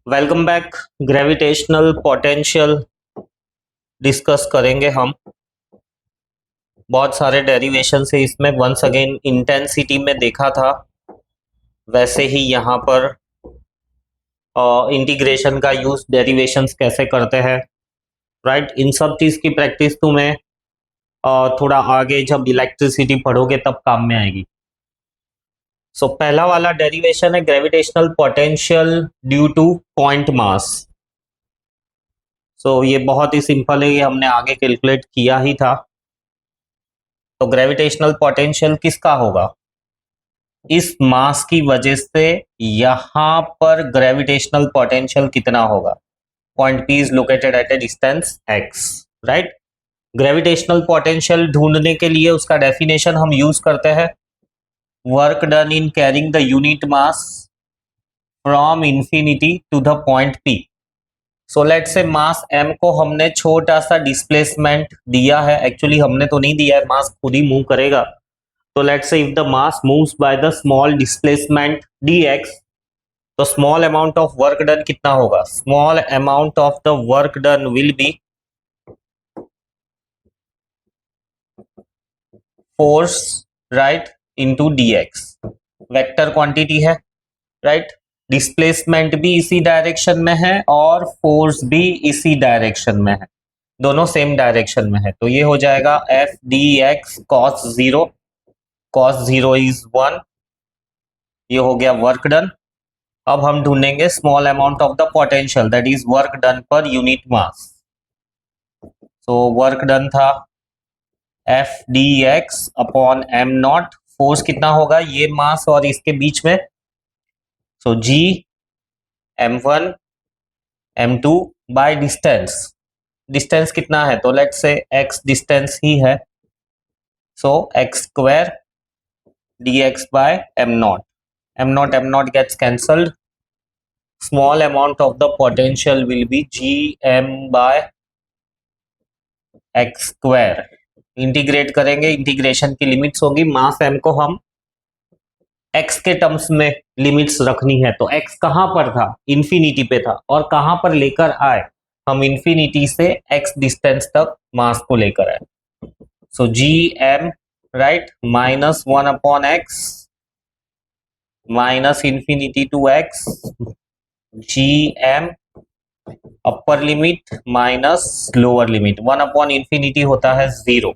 Welcome back. Gravitational potential discuss करेंगे हम। बहुत सारे डेरिवेशन से इसमें वंस अगेन इंटेंसिटी में देखा था, वैसे ही यहाँ पर इंटीग्रेशन का यूज डेरिवेशंस कैसे करते हैं, राइट। इन सब चीज़ की प्रैक्टिस तुम्हें थोड़ा आगे जब इलेक्ट्रिसिटी पढ़ोगे तब काम में आएगी। सो पहला वाला डेरिवेशन है gravitational potential due to point mass. So ये बहुत ही सिंपल है, ये हमने आगे कैलकुलेट किया ही था। तो ग्रेविटेशनल पोटेंशियल किसका होगा? इस मास की वजह से यहां पर ग्रेविटेशनल पोटेंशियल कितना होगा? Point P is located at a distance X, right. Gravitational potential ढूंढने के लिए उसका डेफिनेशन हम यूज करते हैं work done in carrying the unit mass from infinity to the point P. So let say mass m को हमने छोटा सा डिस्प्लेसमेंट दिया है, एक्चुअली हमने तो नहीं दिया है, मास खुद ही मूव करेगा। तो लेट्स से if the mass moves by the small displacement dx, तो small amount of work done कितना होगा? Small amount of the work done will be force, right, into dx। Vector quantity है, राइट। डिस्प्लेसमेंट भी इसी direction में है और force भी इसी डायरेक्शन में है, दोनों सेम डायरेक्शन में है। तो ये हो जाएगा F D X cos zero, cos zero is 1। ये हो गया वर्क डन। अब हम ढूंढेंगे small amount of the potential, that is work done per unit mass. So work done था F D X upon M not. Force कितना होगा? ये मास और इसके बीच में, so G m1 m2 by distance. Distance कितना है? तो लेट्स से x डिस्टेंस ही है, so x square dx by m naught gets cancelled. Small amount of the potential will be gm by x square. Integrate करेंगे, integration की limits होगी, मास m को हम x के टर्म्स में लिमिट्स रखनी है। तो x कहां पर था? इंफिनिटी पे था। और कहां पर लेकर आए हम? इंफिनिटी से x डिस्टेंस तक मास को लेकर आए। So gm, right, -1 upon x minus infinity to x gm upper limit minus lower limit. 1 upon infinity होता है 0,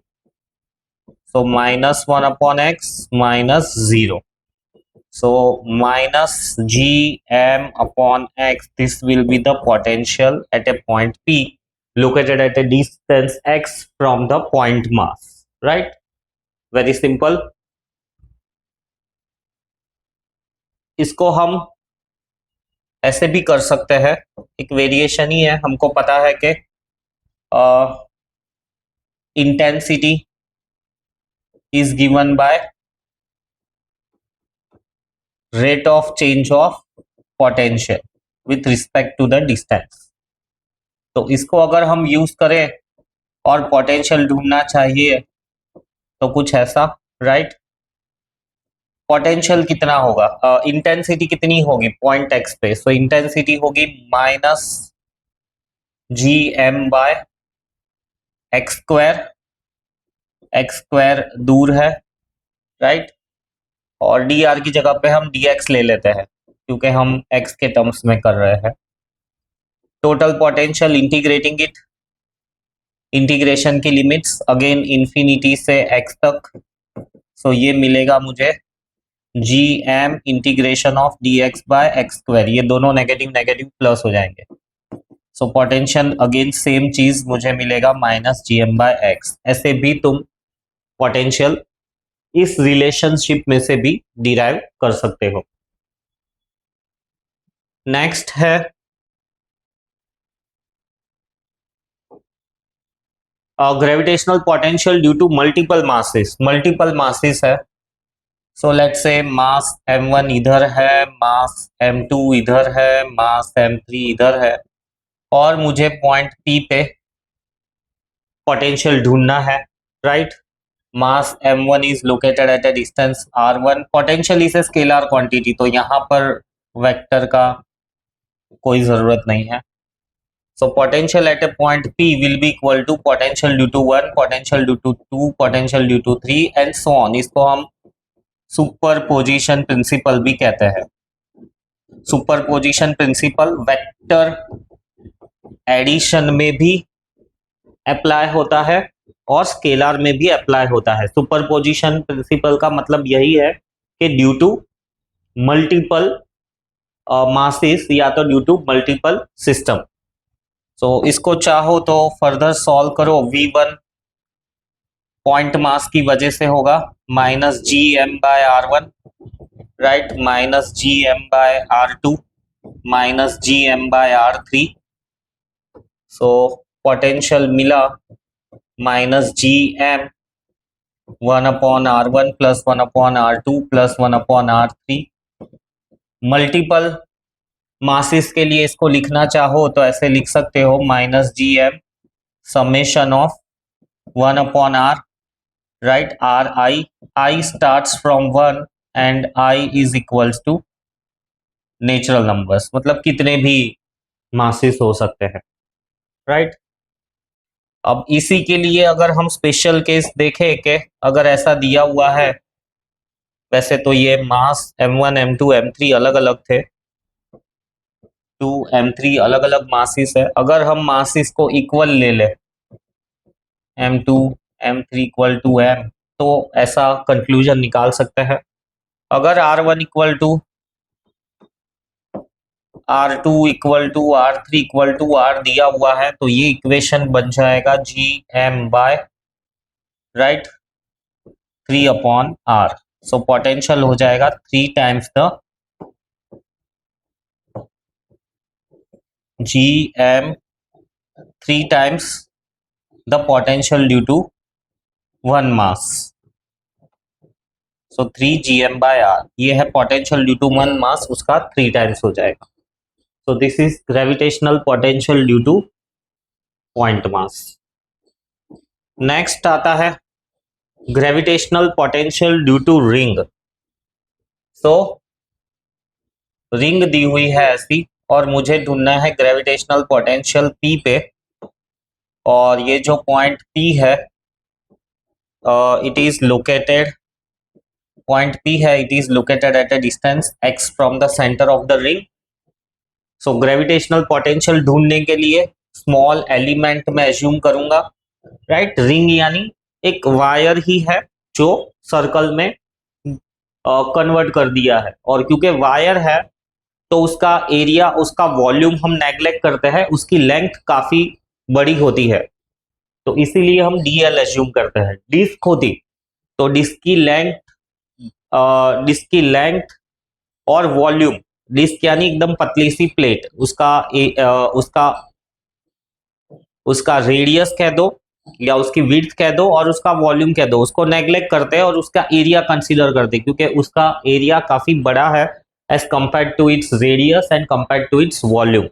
so -1 upon x minus 0। So minus gm upon x, this will be the potential at a point p located at a distance x from the point mass, right? Very simple. इसको हम ऐसे भी कर सकते हैं, एक वेरिएशन ही है। हमको पता है कि intensity is given by rate of change of potential with respect to the distance. तो इसको अगर हम यूज करें और पोटेंशियल ढूंढना चाहिए तो कुछ ऐसा, राइट। पोटेंशियल कितना होगा? इंटेंसिटी कितनी होगी पॉइंट एक्स पे? सो इंटेंसिटी होगी minus G M by X square. X square दूर है, राइट, और डी आर की जगह पे हम डी एक्स ले लेते हैं क्योंकि हम एक्स के टर्म्स में कर रहे हैं। Total potential integrating it, integration की लिमिट्स अगेन इंफिनिटी से एक्स तक। सो ये मिलेगा मुझे G M integration of D X by X square. ये दोनों नेगेटिव नेगेटिव प्लस हो जाएंगे। सो पोटेंशियल अगेन सेम चीज मुझे मिलेगा minus G M by X. ऐसे भी तुम पोटेंशियल इस रिलेशनशिप में से भी डिराइव कर सकते हो। नेक्स्ट है gravitational potential due to multiple masses. Multiple masses है, so let's say mass m1 इधर है, मास m2 इधर है, मास m3 इधर है, और मुझे पॉइंट P पे पोटेंशियल ढूंढना है, right. Mass m1 is located at a distance r1। Potential is a scalar quantity, तो यहाँ पर वेक्टर का कोई जरूरत नहीं है। So potential at a point P will be equal to potential due to 1, potential due to 2, potential due to 3 and so on. इसको हम सुपरपोजिशन प्रिंसिपल भी कहते हैं। सुपरपोजिशन प्रिंसिपल वेक्टर एडिशन में भी अप्लाई होता है और स्केलर में भी अप्लाई होता है। सुपरपोजिशन प्रिंसिपल का मतलब यही है कि ड्यू टू मल्टीपल मासेस या तो ड्यू टू मल्टीपल सिस्टम। सो इसको चाहो तो फर्दर सॉल्व करो। V1 पॉइंट मास की वजह से होगा minus G M by R1, right, minus G M by R2 minus G M by R3। So potential मिला माइनस जी M 1/R1 plus 1/R2 plus 1/R3। Multiple masses के लिए इसको लिखना चाहो तो ऐसे लिख सकते हो minus ji M summation of 1/R, right, I starts from 1 and I is equals to natural numbers, मतलब कितने भी मासेस हो सकते हैं, राइट। अब इसी के लिए अगर हम स्पेशल केस देखें कि अगर ऐसा दिया हुआ है, वैसे तो ये मास M1 M2 M3 अलग अलग थे, 2 M3 अलग अलग मासेस है। अगर हम मासेस को इक्वल ले ले M2 M3 equal to M, तो ऐसा कंक्लूजन निकाल सकते हैं। अगर R1 equal to R2 equal to R3 equal to R दिया हुआ है तो ये इक्वेशन बन जाएगा GM by, right, 3/R। So potential हो जाएगा 3 times the GM, 3 times the potential due to 1 mass. So 3 GM by R, ये है पोटेंशियल ड्यू टू 1 मास, उसका 3 टाइम्स हो जाएगा। So this is gravitational potential due to point mass. Next आता है gravitational potential due to ring. So ring दी हुई है ऐसी और मुझे ढूंढना है ग्रेविटेशनल पोटेंशियल P पे, और ये जो पॉइंट P है it is located, point P है, it is located at a distance x from the centre of the ring. So gravitational potential ढूंढने के लिए स्मॉल एलिमेंट में एज्यूम करूंगा, राइट। रिंग यानी एक वायर ही है जो सर्कल में कन्वर्ट कर दिया है, और क्योंकि वायर है तो उसका एरिया, उसका वॉल्यूम हम नेग्लेक्ट करते हैं, उसकी लेंथ काफी बड़ी होती है, तो इसीलिए हम DL एज्यूम करते हैं। डिस्क होती तो डिस्क की लेंथ और वॉल्यूम, डिस्क यानी एकदम पतली सी प्लेट, उसका रेडियस कह दो या उसकी विड्थ कह दो और उसका वॉल्यूम कह दो, उसको नेग्लेक्ट करते हैं और उसका एरिया कंसीडर करते हैं, क्योंकि उसका एरिया काफी बड़ा है as compared to its radius and compared to its volume.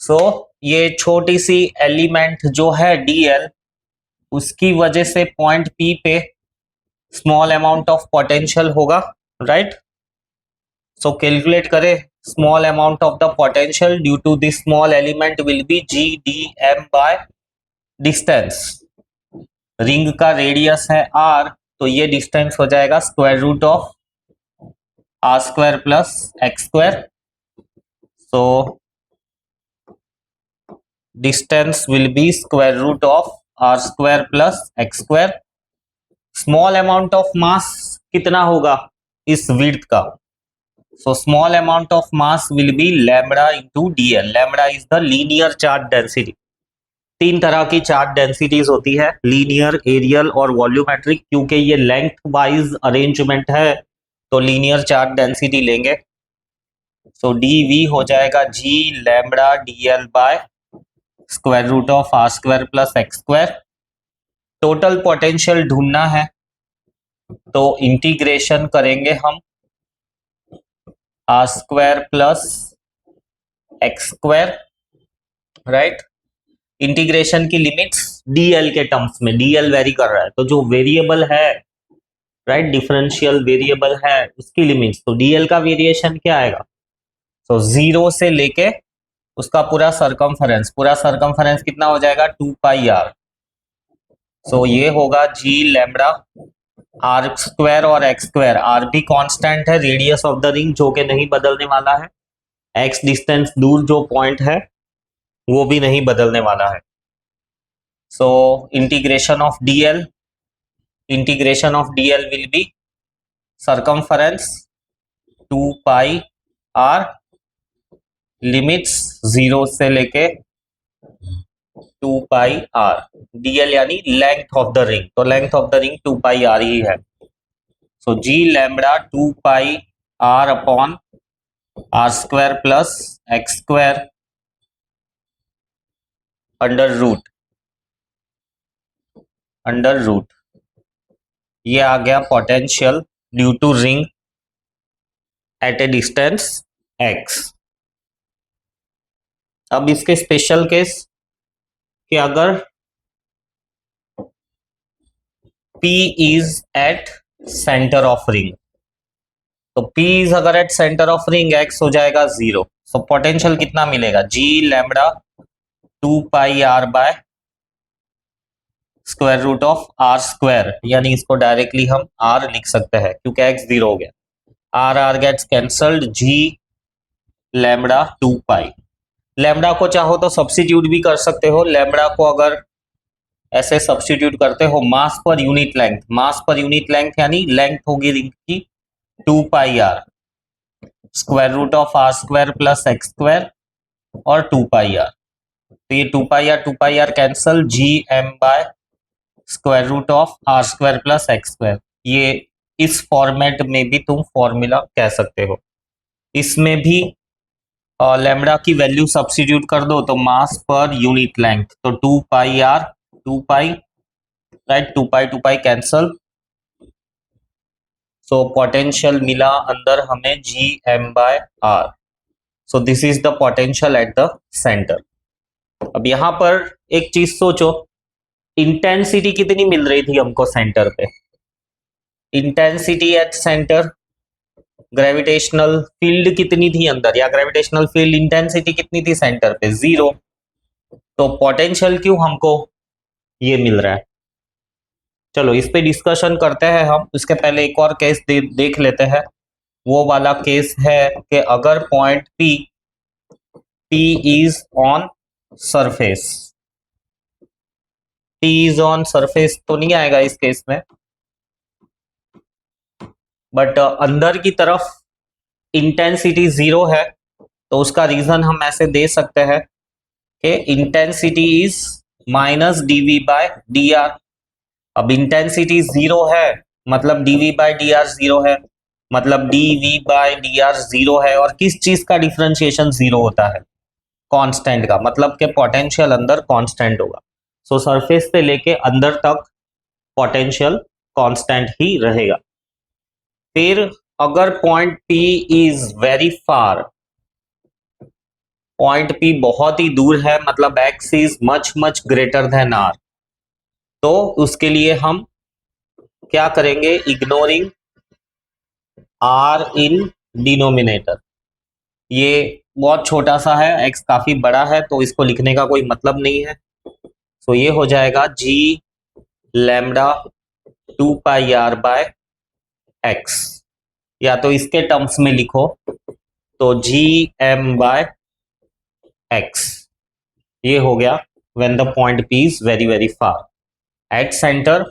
So ये छोटी सी एलिमेंट जो है DL, उसकी वजह से पॉइंट P पे स्मॉल अमाउंट ऑफ पोटेंशियल होगा, राइट। सो कैलकुलेट करें, small amount of the potential due to this small element will be GDM by distance. Ring का रेडियस है R, तो ये डिस्टेंस हो जाएगा square root of R square plus X square. So distance will be square root of R square plus X square. Small amount of mass कितना होगा इस width का? So small amount of mass will be lambda into DL। Lambda is the linear charge density. 3 तरह की charge densities होती है, linear, aerial और volumetric. क्योंकि ये लेंथ वाइज अरेंजमेंट है तो लीनियर चार्ज डेंसिटी लेंगे। सो DV हो जाएगा G lambda DL by square root of R square plus X square. Total potential ढूंढना है तो इंटीग्रेशन करेंगे हम R square plus X square, right. Integration की लिमिट्स DL के टर्म्स में, DL वेरी कर रहा है तो जो वेरिएबल है, राइट, डिफरेंशियल वेरिएबल है, उसकी लिमिट्स, तो DL का वेरिएशन क्या आएगा? सो जीरो से लेके उसका पूरा सरकमफरेंस कितना हो जाएगा 2πr। सो ये होगा जी लैम्बडा आर स्क्वायर और एक्स स्क्वायर, आर भी कांस्टेंट है, रेडियस ऑफ द रिंग जो कि नहीं बदलने वाला है, एक्स डिस्टेंस दूर जो पॉइंट है वो भी नहीं बदलने वाला है। So integration of DL will be circumference 2πr, limits 0 से लेके 2πr, डीएल यानी लेंथ ऑफ द रिंग, तो length of the ring 2πr ही है। So G lambda 2πr upon R square plus X square under root ये आ गया potential due to ring at a distance x। अब इसके special case कि अगर P is at centre of ring, तो P इज अगर eight centre of ring x हो जाएगा 0। सो पोटेंशियल कितना मिलेगा, G lambda 2πr by square root of R square, यानी इसको डायरेक्टली हम r लिख सकते हैं क्योंकि x 0 हो गया। r गेट्स कैंसल्ड, जी लैम्बडा 2π। लैम्बडा को चाहो तो सब्स्टिट्यूट भी कर सकते हो। लैम्बडा को अगर ऐसे सब्स्टिट्यूट करते हो मास पर यूनिट लेंथ यानी लेंथ होगी रिंग की 2πr, square root of R square plus X square और 2πr। तो ये 2πr cancel, G M by square root of R square plus X square. ये इस फॉर्मेट में भी तुम फॉर्मूला कह सकते हो। इसमें भी लैम्बडा की वैल्यू सब्स्टिट्यूट कर दो तो मास पर यूनिट लेंथ, तो 2πr 2π राइट, 2π कैंसल। सो पोटेंशियल मिला अंदर हमें G M by R. So this is the potential at the centre. अब यहां पर एक चीज सोचो, इंटेंसिटी कितनी मिल रही थी हमको सेंटर पे, intensity at centre, gravitational field कितनी थी अंदर, या ग्रेविटेशनल फील्ड इंटेंसिटी कितनी थी सेंटर पे, 0। तो पोटेंशियल क्यों हमको ये मिल रहा है, चलो इस पे डिस्कशन करते हैं हम। उसके पहले एक और केस देख लेते हैं। वो वाला केस है कि अगर point P is on surface, P is on surface तो नहीं आएगा इस केस में, बट अंदर की तरफ इंटेंसिटी 0 है, तो उसका रीजन हम ऐसे दे सकते हैं कि intensity is minus dv by dr। अब इंटेंसिटी 0 है मतलब dv बाय dr 0 है, मतलब dv बाय dr 0 है। और किस चीज का डिफरेंशिएशन 0 होता है, कांस्टेंट का, मतलब कि पोटेंशियल अंदर कांस्टेंट होगा। सो सरफेस से लेके अंदर तक पोटेंशियल कांस्टेंट ही रहेगा। फिर अगर point P is very far, point P बहुत ही दूर है, मतलब x is much greater than r, तो उसके लिए हम क्या करेंगे, इग्नोरिंग r इन डिनोमिनेटर। ये बहुत छोटा सा है, x काफी बड़ा है तो इसको लिखने का कोई मतलब नहीं है। तो ये हो जाएगा जी लैम्बडा 2πr बाय x, या तो इसके टर्म्स में लिखो तो जी एम बाय x। ये हो गया when the point P is very far at centre,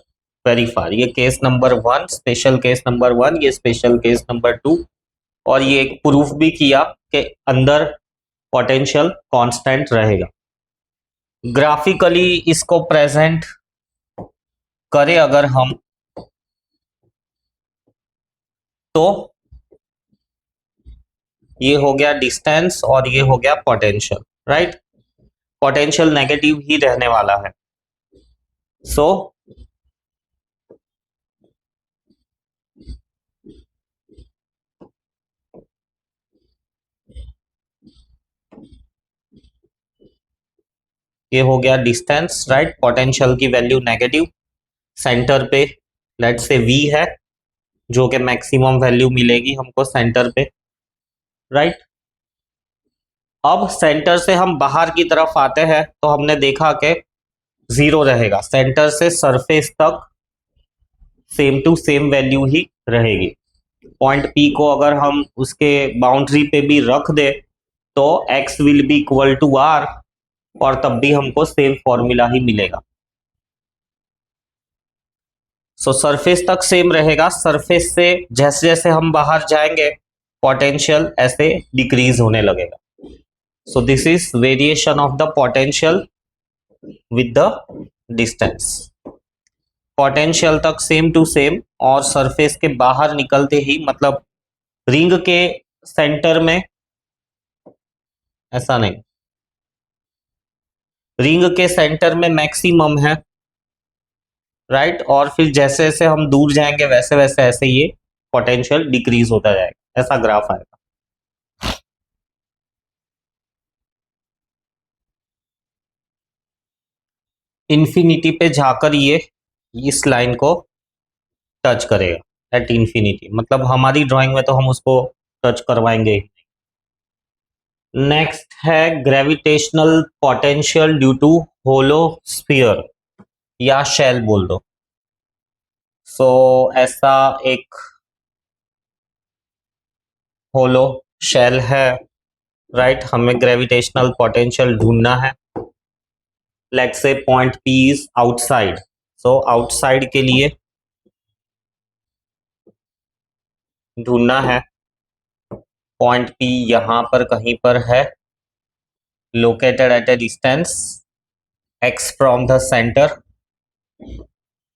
very far. ये case number 1, special case number 1, ये स्पेशल केस नंबर 2। और ये एक प्रूफ भी किया कि अंदर पोटेंशियल कांस्टेंट रहेगा। ग्राफिकली इसको प्रेजेंट करें अगर हम, तो ये हो गया डिस्टेंस और ये हो गया पोटेंशियल, राइट। पोटेंशियल नेगेटिव ही रहने वाला है। सो ये हो गया डिस्टेंस, राइट। पोटेंशियल की वैल्यू नेगेटिव, सेंटर पे लेट से V है जो कि मैक्सिमम वैल्यू मिलेगी हमको सेंटर पे, राइट। अब सेंटर से हम बाहर की तरफ आते हैं तो हमने देखा कि 0 रहेगा, सेंटर से सरफेस तक सेम टू सेम वैल्यू ही रहेगी। पॉइंट पी को अगर हम उसके बाउंड्री पे भी रख दे तो x will be equal to r, और तब भी हमको सेम फॉर्मूला ही मिलेगा। सो सरफेस तक सेम रहेगा, सरफेस से जैसे जैसे हम बाहर जाएंगे पोटेंशियल ऐसे डिक्रीज होने लगेगा। सो this is variation of the potential with the distance. Potential तक सेम टू सेम, और सरफेस के बाहर निकलते ही मतलब रिंग के सेंटर में ऐसा नहीं, रिंग के सेंटर में मैक्सिमम है, राइट, और फिर जैसे जैसे हम दूर जाएंगे वैसे वैसे ऐसे ये पोटेंशियल डिक्रीज होता जाएगा, ऐसा ग्राफ आएगा। इन्फिनिटी पे जाकर ये इस लाइन को टच करेगा एट इन्फिनिटी, मतलब हमारी ड्राइंग में तो हम उसको टच करवाएंगे। नेक्स्ट है gravitational potential due to hollow sphere या शेल बोल दो। सो ऐसा एक होलो शेल है, राइट, हमें ग्रेविटेशनल पोटेंशियल ढूंढना है। Let's say point P is outside, so outside के लिए ढूंढना है। पॉइंट पी यहां पर कहीं पर है, located at a distance x from the centre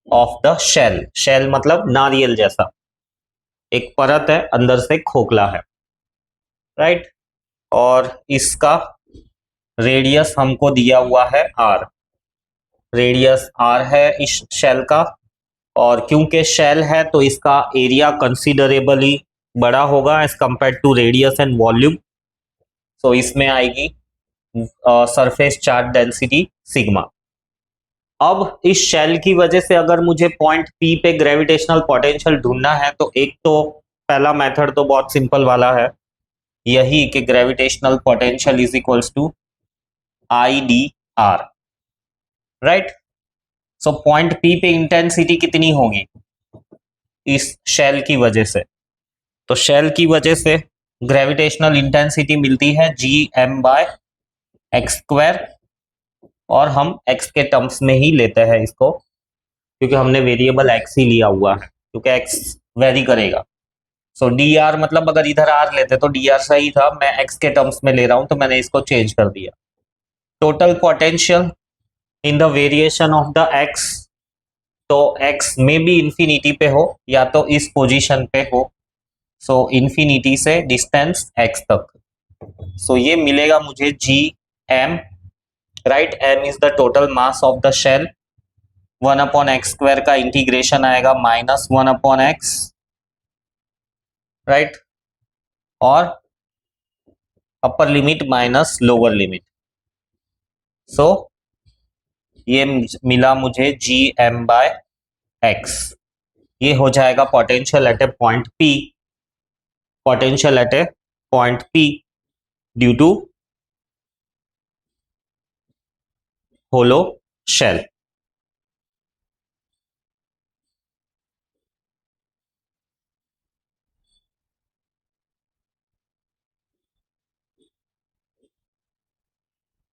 of the shell. Shell मतलब नारियल जैसा, एक परत है अंदर से खोखला है, राइट, और इसका रेडियस हमको दिया हुआ है r, रेडियस r है इस शेल का, और क्योंकि शेल है तो इसका एरिया कंसिडरेबली बड़ा होगा as compare to radius and volume. So इसमें आएगी सरफेस चार्ज डेंसिटी सिग्मा। अब इस शेल की वजह से अगर मुझे पॉइंट पी पे ग्रेविटेशनल पोटेंशियल ढूंढना है तो एक तो पहला मेथड तो बहुत सिंपल वाला है, यही कि gravitational potential is equals to I D R, right. So point P पे इंटेंसिटी कितनी होगी इस शेल की वजह से, तो शेल की वजह से ग्रेविटेशनल इंटेंसिटी मिलती है G M by X square, और हम x के टर्म्स में ही लेते हैं इसको क्योंकि हमने वेरिएबल x ही लिया हुआ है, क्योंकि x वेरी करेगा। सो डी आर मतलब अगर इधर r लेते तो डी आर सही था, मैं x के टर्म्स में ले रहा हूं तो मैंने इसको चेंज कर दिया। Total potential in the variation of the x, तो x में भी इंफिनिटी पे हो या तो इस पोजीशन पे हो, सो इंफिनिटी से डिस्टेंस x तक। सो ये मिलेगा मुझे G M, right, m is the total mass of the shell, 1/x² का इंटीग्रेशन आएगा -1/x, राइट, और upper limit minus lower limit. So ये मिला मुझे जी एम बाय एक्स, ये हो जाएगा potential at a point P, potential at a point P due to hollow shell.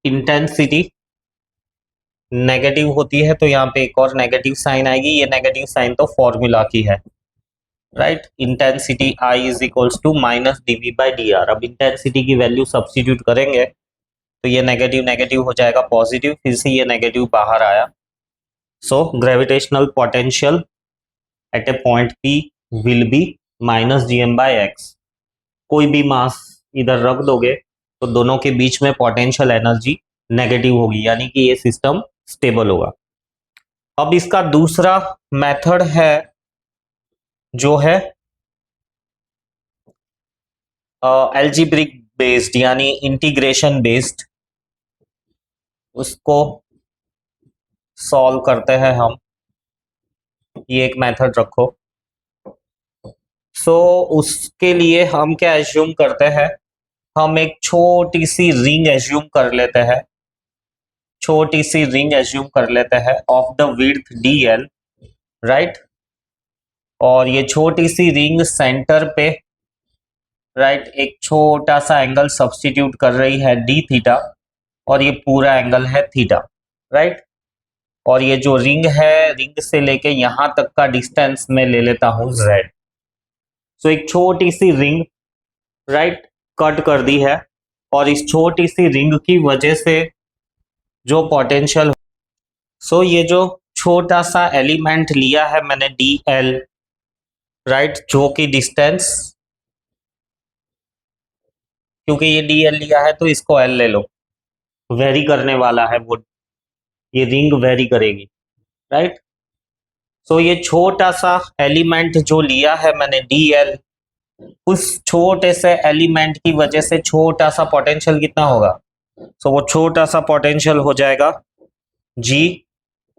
Intensity negative होती है तो यहाँ पे एक और नेगेटिव साइन आएगी, ये नेगेटिव साइन तो फॉर्मूला की है, right, intensity I is equals to minus dv by d r. अब इंटेंसिटी की वैल्यू सब्स्टिट्यूट करेंगे तो ये नेगेटिव नेगेटिव हो जाएगा पॉजिटिव, फिर से ये नेगेटिव बाहर आया। So gravitational potential at a point P will be minus ji M by x. कोई भी मास इधर रख दोगे तो दोनों के बीच में पोटेंशियल एनर्जी नेगेटिव होगी, यानी कि ये सिस्टम स्टेबल होगा। अब इसका दूसरा मेथड है जो है एल्जीब्रिक बेस्ड यानी इंटीग्रेशन बेस्ड, उसको सॉल्व करते हैं हम। ये एक मेथड रखो। सो उसके लिए हम क्या एज्यूम करते हैं, हम एक छोटी सी रिंग एज्यूम कर लेते हैं, छोटी सी रिंग एज्यूम कर लेते हैं of the width dl, right. और ये छोटी सी रिंग सेंटर पे, राइट, एक छोटा सा एंगल सब्स्टिट्यूट कर रही है डी थीटा, और ये पूरा एंगल है थीटा, राइट। और ये जो रिंग है, रिंग से लेके यहां तक का डिस्टेंस मैं ले लेता हूं z। सो एक छोटी सी रिंग, राइट, कट कर दी है, और इस छोटी सी रिंग की वजह से जो पोटेंशियल, सो ये जो छोटा सा एलिमेंट लिया है मैंने dl, राइट, जो कि डिस्टेंस, क्योंकि ये dl लिया है तो इसको l ले लो, वेरी करने वाला है वो, ये रिंग वेरी करेगी, राइट। सो ये छोटा सा एलिमेंट जो लिया है मैंने dl, उस छोटे से एलिमेंट की वजह से छोटा सा पोटेंशियल कितना होगा, सो वो छोटा सा पोटेंशियल हो जाएगा g,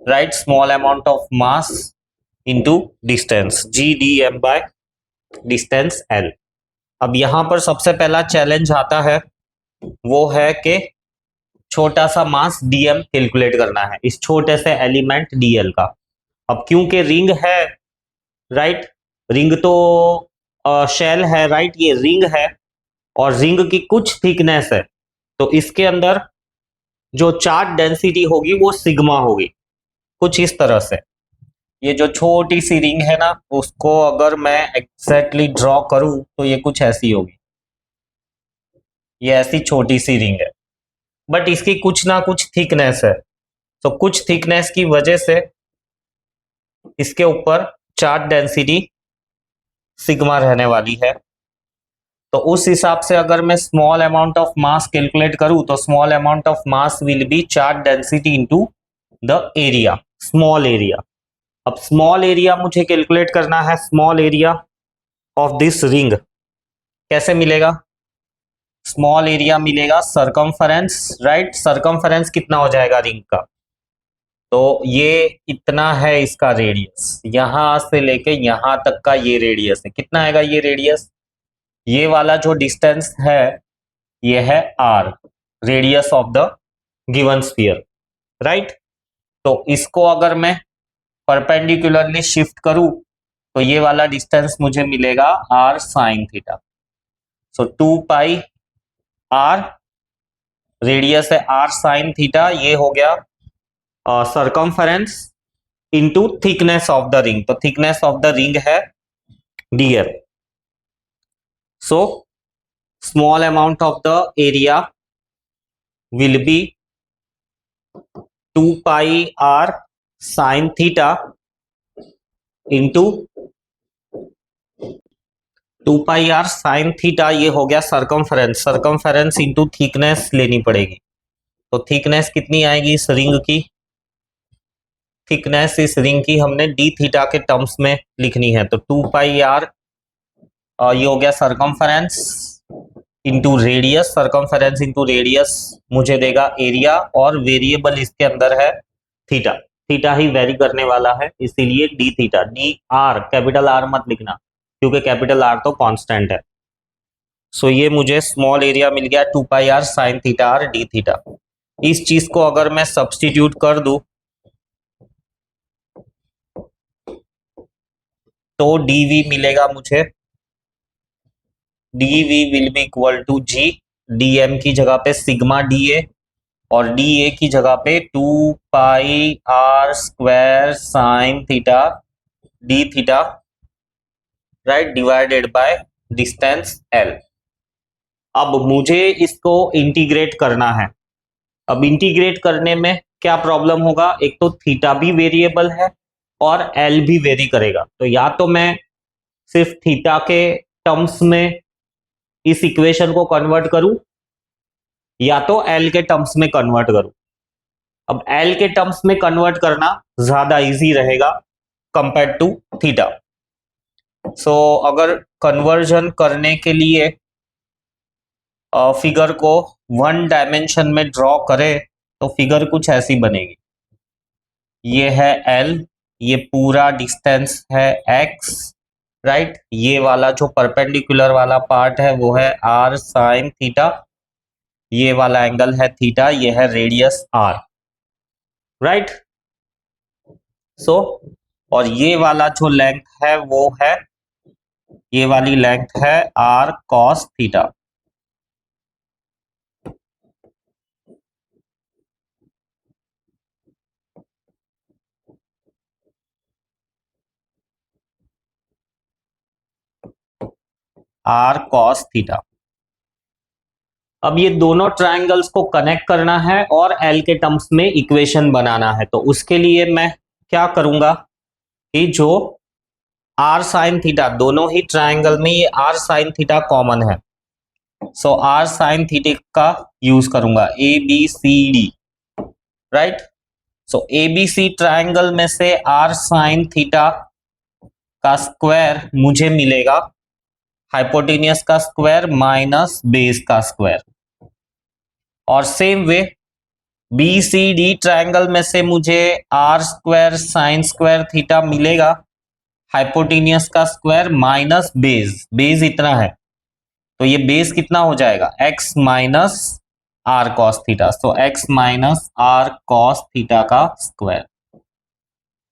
right, small amount of mass into distance, g dm by distance l। अब यहां पर सबसे पहला चैलेंज आता है, वो है कि छोटा सा मास dm कैलकुलेट करना है इस छोटे से एलिमेंट dl का। अब क्योंकि रिंग है, राइट, रिंग तो शेल है, राइट, ये रिंग है और रिंग की कुछ थिकनेस है, तो इसके अंदर जो चार्ज डेंसिटी होगी वो सिग्मा होगी, कुछ इस तरह से। ये जो छोटी सी रिंग है ना, उसको अगर मैं एग्जैक्टली ड्रॉ करूं तो ये कुछ ऐसी होगी, ये ऐसी छोटी सी रिंग है, बट इसकी कुछ ना कुछ थिकनेस है, तो कुछ थिकनेस की वजह से इसके ऊपर चार्ज डेंसिटी सिग्मा रहने वाली है। तो उस हिसाब से अगर मैं small amount of mass calculate करूं तो small amount of mass will be charge density into the area, small area. अब स्मॉल एरिया मुझे कैलकुलेट करना है, small area of this ring कैसे मिलेगा, स्मॉल एरिया मिलेगा सरकमफेरेंस, राइट, सरकमफेरेंस कितना हो जाएगा रिंग का, तो ये इतना है इसका रेडियस, यहां से लेके यहां तक का ये रेडियस है, कितना आएगा ये रेडियस, ये वाला जो डिस्टेंस है ये है r, radius of the given sphere, right. तो इसको अगर मैं परपेंडिकुलरली शिफ्ट करूं तो ये वाला डिस्टेंस मुझे मिलेगा r साइन थीटा। सो 2 पाई r, रेडियस है r साइन थीटा, ये हो गया circumference into thickness of the ring, तो थिकनेस ऑफ द रिंग है dl। So small amount of the area will be 2 pi r sine theta into 2 pi r sine theta, ये हो गया circumference, circumference into thickness लेनी पड़ेगी, तो thickness कितनी आएगी इस रिंग की, थिकनेस इस रिंग की हमने डी थीटा के टर्म्स में लिखनी है, तो 2 पाई r, ये हो गया circumference into radius, circumference into radius मुझे देगा एरिया, और वेरिएबल इसके अंदर है थीटा, थीटा ही वेरी करने वाला है, इसीलिए D theta, D R, capital R मत लिखना क्योंकि कैपिटल आर तो कांस्टेंट है। सो ये मुझे स्मॉल एरिया मिल गया 2 pi R sine theta R D theta. इस चीज को अगर मैं सब्स्टिट्यूट कर दूं तो डीवी मिलेगा मुझे, dv will be equal to G, dm की जगह पे सिग्मा डीए, और डीए की जगह पे 2 pi are square sine theta D theta, right, divided by distance L. अब मुझे इसको इंटीग्रेट करना है, अब इंटीग्रेट करने में क्या प्रॉब्लम होगा, एक तो थीटा भी वेरिएबल है और एल भी वेरी करेगा, तो या तो मैं सिर्फ थीटा के टर्म्स में इस इक्वेशन को कन्वर्ट करूं या तो एल के टर्म्स में कन्वर्ट करूं। अब एल के टर्म्स में कन्वर्ट करना ज्यादा इजी रहेगा कंपेयर टू थीटा। सो अगर कन्वर्जन करने के लिए फिगर को 1 डायमेंशन में ड्रॉ करें तो फिगर कुछ ऐसी बनेगी, ये है एल, ये पूरा डिस्टेंस है एक्स, राइट। ये वाला जो परपेंडिकुलर वाला पार्ट है वो है आर साइन थीटा, ये वाला एंगल है थीटा, ये है रेडियस आर, राइट। सो और ये वाला जो लेंथ है वो है, ये वाली लेंथ है r cos theta. R cos theta. अब ये दोनों ट्रायंगल्स को कनेक्ट करना है और एल के टर्म्स में इक्वेशन बनाना है, तो उसके लिए मैं क्या करूंगा कि जो आर साइन थीटा, दोनों ही ट्रायंगल में ये आर साइन थीटा कॉमन है, सो आर साइन थीटा का यूज करूंगा, A B C D, right. So A B C triangle में से आर साइन थीटा का स्क्वायर मुझे मिलेगा हाइपोटेनियस का स्क्वायर माइनस बेस का स्क्वायर, और same way B C D triangle में से मुझे r square sine square theta मिलेगा हाइपोटेनियस का स्क्वायर माइनस बेस, बेस इतना है तो ये बेस कितना हो जाएगा, x minus r cos theta, so x minus r cos theta का स्क्वायर।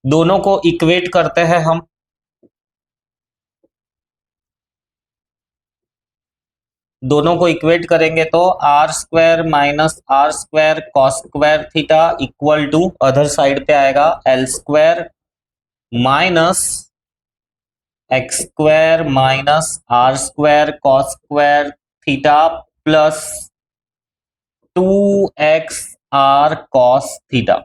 दोनों को इक्वेट करते हैं हम, दोनों को इक्वेट करेंगे तो R square minus R square cos square theta equal to other side पे आएगा L square minus X square minus R square cos square theta plus 2x R cos theta.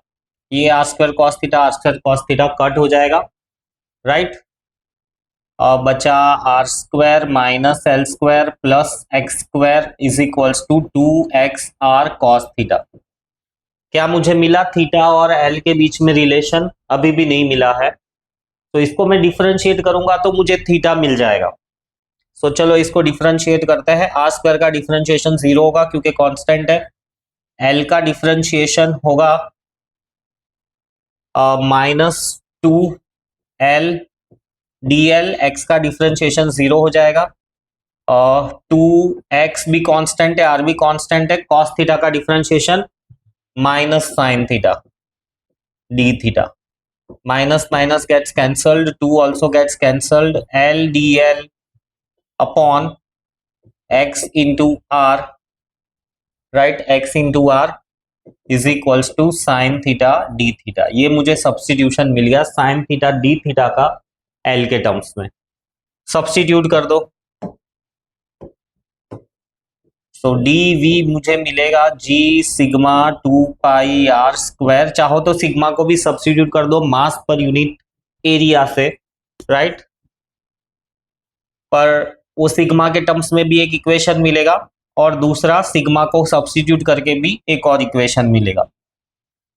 ये R square cos theta R square cos theta cut हो जाएगा, right. बचा R square minus L square plus X square is equals to 2x R cos theta. क्या मुझे मिला theta और L के बीच में रिलेशन? अभी भी नहीं मिला है, तो इसको मैं डिफरेंशिएट करूंगा तो मुझे थीटा मिल जाएगा। सो चलो इसको डिफरेंशिएट करते हैं। आर स्क्वायर का डिफरेंशिएशन 0 होगा क्योंकि कांस्टेंट है, एल का डिफरेंशिएशन होगा -2l dl, x का डिफरेंशिएशन 0 हो जाएगा, 2x भी कांस्टेंट है, r भी कांस्टेंट है, cos थीटा का differentiation minus sine theta d theta, minus minus gets cancelled, 2 also gets cancelled, l dl upon x into r, right, x into r is equals to sine theta D theta. ये मुझे substitution मिल गया sine theta D theta का l के terms में, substitute कर दो। So d v मुझे मिलेगा G sigma 2 pi are square, चाहो तो सिग्मा को भी सब्सटीट्यूट कर दो मास पर यूनिट एरिया से, राइट, पर वो सिग्मा के टर्म्स में भी एक इक्वेशन मिलेगा और दूसरा सिग्मा को सब्सटीट्यूट करके भी एक और इक्वेशन मिलेगा।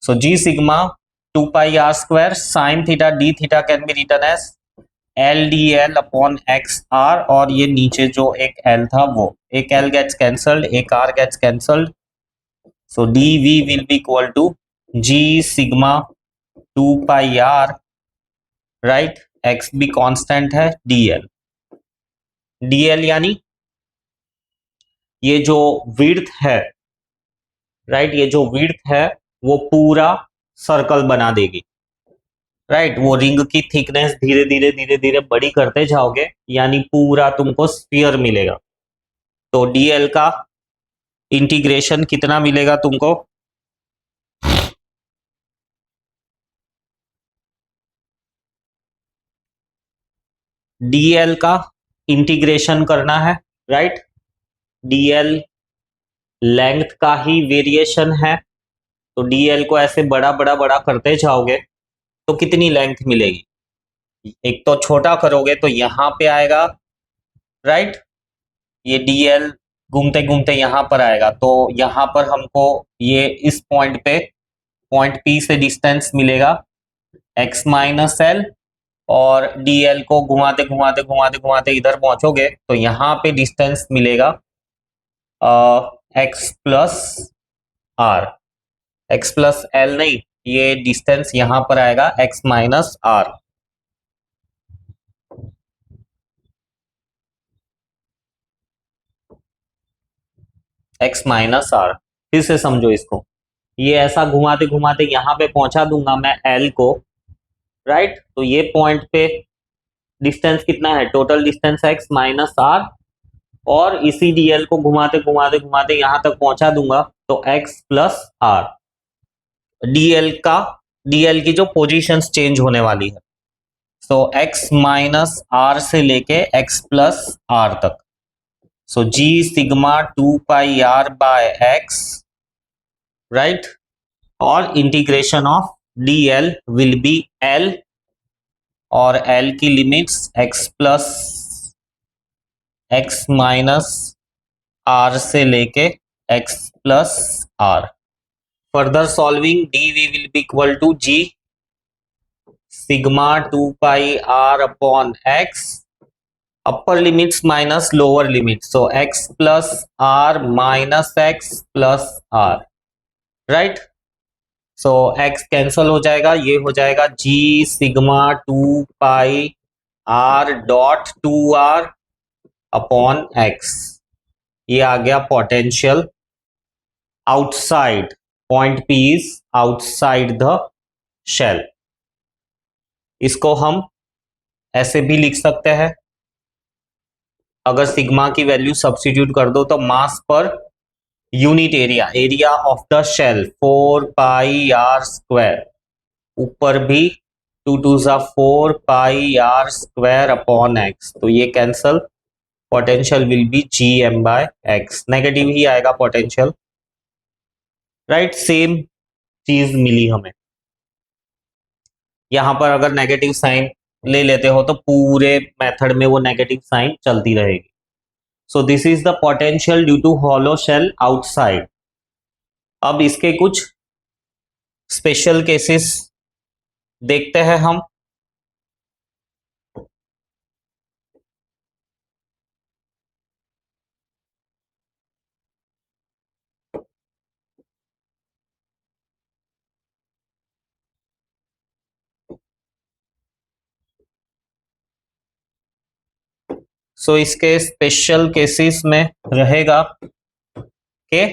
So g sigma 2 pi are square sine theta D theta can be written as l d l upon x r, और ये नीचे जो एक एल था वो एक एल गेट्स कैंसल्ड, एक r gets cancelled, so d v will be equal to g sigma 2 pi r, right, x भी कांस्टेंट है, डी एल, डी एल यानी ये जो विड्थ है, राइट, ये जो विड्थ है वो पूरा सर्कल बना देगी, राइट। वो रिंग की थिकनेस धीरे धीरे धीरे धीरे बड़ी करते जाओगे यानी पूरा तुमको स्फीयर मिलेगा। तो डीएल का इंटीग्रेशन कितना मिलेगा तुमको, डीएल का इंटीग्रेशन करना है, राइट। डीएल लेंथ का ही वेरिएशन है, तो डीएल को ऐसे बड़ा बड़ा बड़ा करते जाओगे तो कितनी लेंथ मिलेगी, एक तो छोटा करोगे तो यहां पे आएगा, राइट, ये डीएल घूमते घूमते यहां पर आएगा, तो यहां पर हमको ये इस पॉइंट पे पॉइंट पी से डिस्टेंस मिलेगा x माइनस एल, और dl को घुमाते घुमाते घुमाते घुमाते इधर पहुंचोगे तो यहाँ पे डिस्टेंस मिलेगा x plus r, x plus l नहीं, ये डिस्टेंस यहाँ पर आएगा x minus r. x minus r. फिर से समझो इसको, ये ऐसा घुमाते घुमाते यहाँ पे पहुंचा दूंगा मैं l को, राइट। तो ये पॉइंट पे डिस्टेंस कितना है, total distance x minus r, और इसी dl को घुमाते घुमाते घुमाते यहां तक पहुंचा दूंगा तो x प्लस आर। dl की जो पोजीशंस चेंज होने वाली है, सो x माइनस आर से लेके x प्लस आर तक। So g sigma 2 pi r by x, right, और integration of dl will be l, और l की limits x plus x minus r से लेके x plus r. Further solving dv will be equal to g sigma 2 pi r upon x, upper limits minus lower limits, so x plus r minus x plus r, right. So x cancel हो जाएगा, ये हो जाएगा g sigma 2 pi r dot 2r upon x। ये आ गया potential outside, point P is outside the shell. इसको हम ऐसे भी लिख सकते हैं, अगर सिग्मा की वैल्यू सब्स्टिट्यूट कर दो तो mass per unit area, area of the shell 4 pi are square, ऊपर भी 2 2 जा 4 pi are square upon x, तो ये cancel, potential will be g M by x. Negative ही आएगा पोटेंशियल, राइट। सेम चीज मिली हमें। यहां पर अगर नेगेटिव साइन ले लेते हो तो पूरे मेथड में वो नेगेटिव साइन चलती रहेगी। So this is the potential due to hollow shell outside. अब इसके कुछ स्पेशल केसेस देखते हैं हम। सो इसके स्पेशल केसेस में रहेगा कि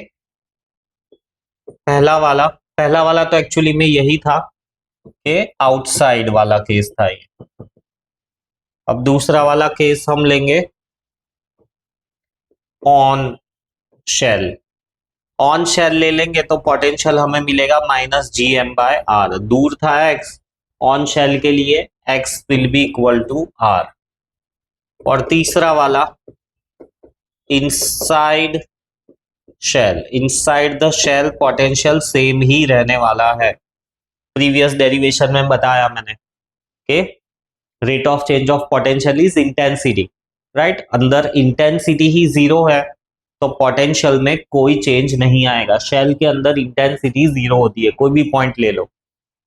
पहला वाला तो एक्चुअली में यही था कि आउटसाइड वाला केस था ये। अब दूसरा वाला केस हम लेंगे ऑन शेल। ऑन शेल ले लेंगे तो पोटेंशियल हमें मिलेगा minus G M by r. दूर था x, ऑन शेल के लिए x will be equal to r. और तीसरा वाला inside shell, inside the shell potential same ही रहने वाला है। प्रीवियस डेरिवेशन में बताया मैंने कि rate of change of potential is intensity, right. अंदर इंटेंसिटी ही जीरो है तो पोटेंशियल में कोई चेंज नहीं आएगा। शेल के अंदर इंटेंसिटी जीरो होती है, कोई भी पॉइंट ले लो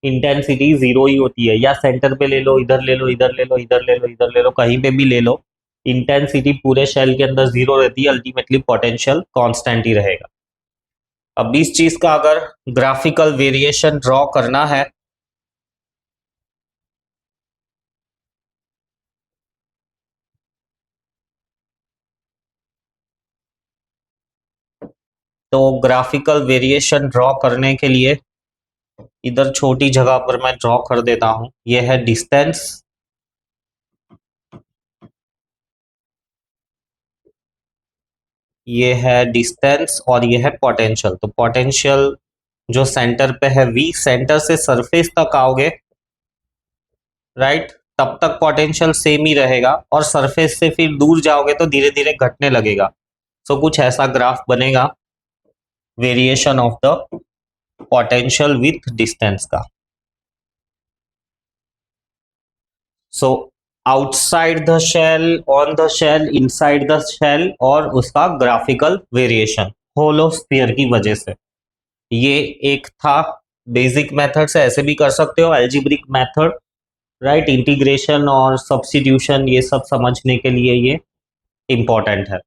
इंटेंसिटी जीरो ही होती है, या सेंटर पे ले लो, इधर ले लो, इधर ले लो, इधर ले लो, इधर ले लो, कहीं पे भी ले लो, इंटेंसिटी पूरे शेल के अंदर जीरो रहती है। अल्टीमेटली पोटेंशियल कांस्टेंट ही रहेगा। अब इस चीज का अगर ग्राफिकल वेरिएशन ड्रॉ करना है तो ग्राफिकल वेरिएशन ड्रॉ करने के लिए इधर छोटी जगह पर मैं ड्रॉ कर देता हूं। यह है डिस्टेंस, ये है डिस्टेंस और ये है पोटेंशियल। तो पोटेंशियल जो सेंटर पे है v, सेंटर से सरफेस तक आओगे, राइट, तब तक पोटेंशियल सेम ही रहेगा, और सरफेस से फिर दूर जाओगे तो धीरे धीरे घटने लगेगा। सो कुछ ऐसा ग्राफ बनेगा variation of the potential with distance का। So outside the shell, on the shell, inside the shell, और उसका ग्राफिकल वेरिएशन होलो स्फीयर की वजह से। ये एक था बेसिक मेथड से, ऐसे भी कर सकते हो अलजेब्रिक मेथड, राइट। इंटीग्रेशन और सब्स्टिट्यूशन ये सब समझने के लिए ये इंपॉर्टेंट है।